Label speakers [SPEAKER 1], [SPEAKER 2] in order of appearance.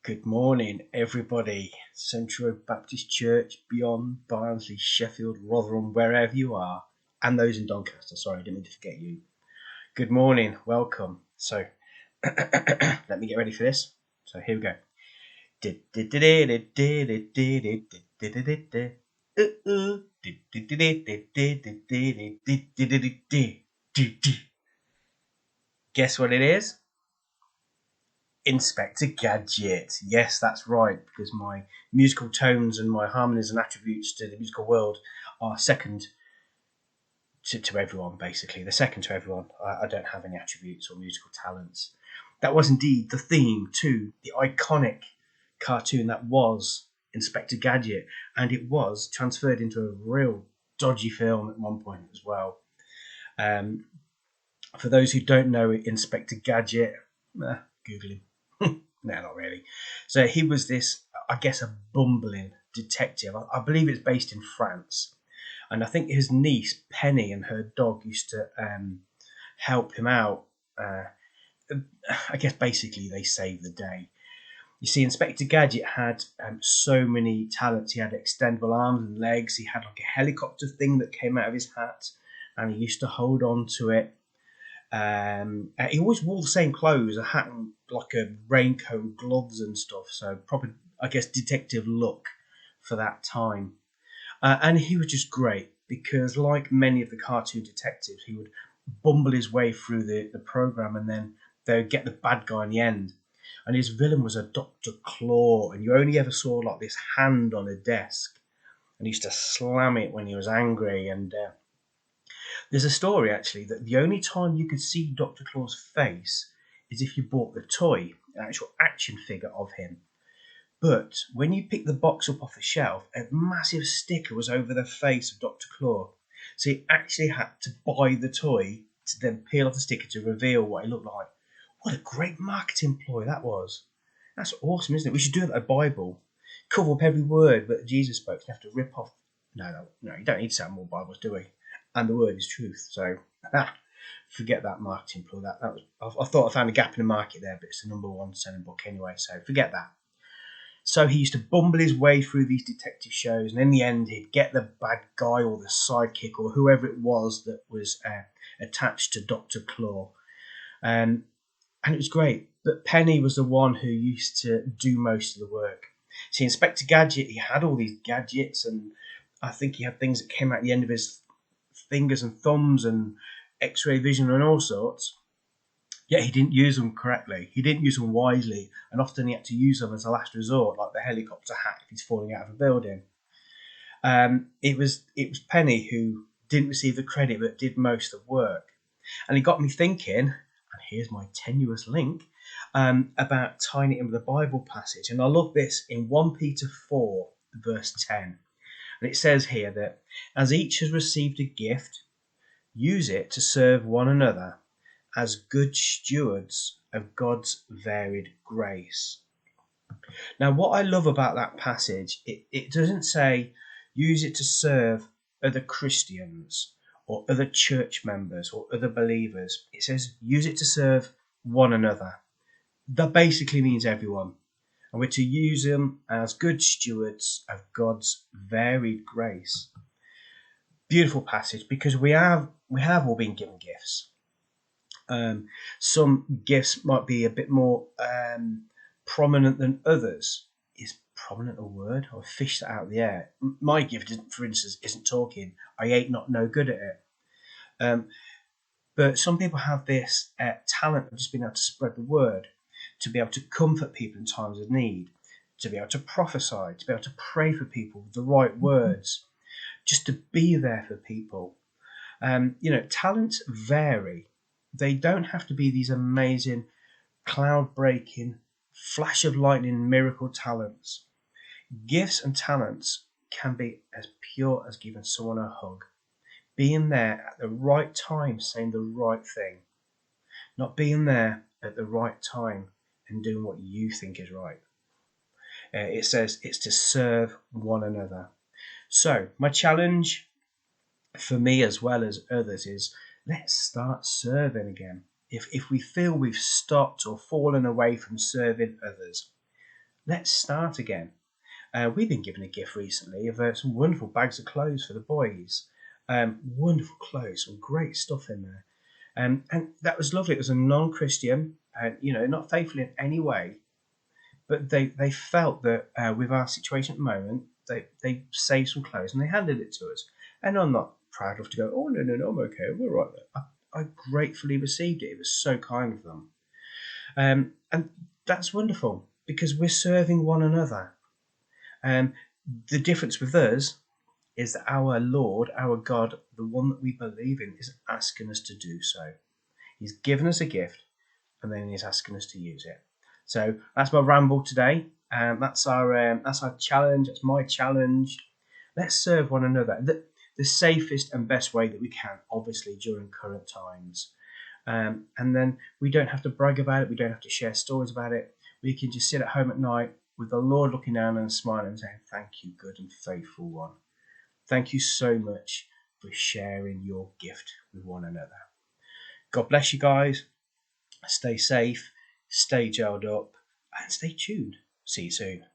[SPEAKER 1] Good morning, everybody. Central Baptist Church, beyond Barnsley, Sheffield, Rotherham, wherever you are, and those in Doncaster. Sorry, I didn't mean to forget you. Good morning, welcome. So, let me get ready for this. So, here we go. Guess what it is? Inspector Gadget. Yes, that's right, because my musical tones and my harmonies and attributes to the musical world are second to everyone, basically. They're second to everyone. I don't have any attributes or musical talents. That was indeed the theme to the iconic cartoon that was Inspector Gadget, and it was transferred into a real dodgy film at one point as well. For those who don't know Inspector Gadget, Google him. No, not really. So he was this, I guess, a bumbling detective. I believe it's based in France. And I think his niece, Penny, and her dog used to help him out. I guess basically they saved the day. You see, Inspector Gadget had so many talents. He had extendable arms and legs. He had like a helicopter thing that came out of his hat, and he used to hold on to it. He always wore the same clothes, a hat and like a raincoat, gloves and stuff. So proper, I guess, detective look for that time. And he was just great because, like many of the cartoon detectives, he would bumble his way through the program, and then they would get the bad guy in the end. And his villain was a Dr. Claw, and you only ever saw like this hand on a desk, and he used to slam it when he was angry. And there's a story actually that the only time you could see Dr. Claw's face is if you bought the toy, an actual action figure of him. But when you picked the box up off the shelf, a massive sticker was over the face of Dr. Claw. So you actually had to buy the toy to then peel off the sticker to reveal what he looked like. What a great marketing ploy that was. That's awesome, isn't it? We should do that at Bible. Cover up every word that Jesus spoke. You have to rip off. No, you don't need to sell more Bibles, do we? And the word is truth. So, forget that marketing ploy. I thought I found a gap in the market there, but it's the number one selling book anyway. So forget that. So he used to bumble his way through these detective shows, and in the end, he'd get the bad guy or the sidekick or whoever it was that was attached to Dr. Claw. And it was great. But Penny was the one who used to do most of the work. See, Inspector Gadget, he had all these gadgets, and I think he had things that came out the end of his fingers and thumbs and X-ray vision and all sorts. Yet he didn't use them correctly. He didn't use them wisely, and often he had to use them as a last resort, like the helicopter hat if he's falling out of a building. It was Penny who didn't receive the credit but did most of the work. And it got me thinking, and here's my tenuous link, about tying it in with the Bible passage. And I love this in 1 Peter 4, verse 10. And it says here that, as each has received a gift, use it to serve one another as good stewards of God's varied grace. Now, what I love about that passage, it doesn't say use it to serve other Christians or other church members or other believers. It says use it to serve one another. That basically means everyone. And we're to use them as good stewards of God's varied grace. Beautiful passage, because we have all been given gifts. Some gifts might be a bit more prominent than others. Is prominent a word? I'll fish that out of the air. My gift, for instance, isn't talking. I ain't not no good at it. But some people have this talent of just being able to spread the word, to be able to comfort people in times of need, to be able to prophesy, to be able to pray for people with the right words, just to be there for people. Talents vary. They don't have to be these amazing, cloud-breaking, flash of lightning, miracle talents. Gifts and talents can be as pure as giving someone a hug, being there at the right time, saying the right thing, not being there at the right time and doing what you think is right. It says it's to serve one another. So my challenge for me as well as others is, let's start serving again. If we feel we've stopped or fallen away from serving others, Let's start again. We've been given a gift recently of some wonderful bags of clothes for the boys. Wonderful clothes, some great stuff in there. And that was lovely. It was a non-Christian, and not faithful in any way, but they felt that with our situation at the moment, they saved some clothes and they handed it to us. And I'm not proud enough to go, oh no, I'm okay, we're right there. I gratefully received it. It was so kind of them, and that's wonderful because we're serving one another. Um, the difference with us is that our Lord, our God, the one that we believe in, is asking us to do so. He's given us a gift, and then he's asking us to use it. So that's my ramble today. That's our challenge. That's my challenge. Let's serve one another the safest and best way that we can, obviously during current times. And then we don't have to brag about it. We don't have to share stories about it. We can just sit at home at night with the Lord looking down and smiling and saying, "Thank you, good and faithful one. Thank you so much for sharing your gift with one another." God bless you guys. Stay safe, stay gelled up, and stay tuned. See you soon.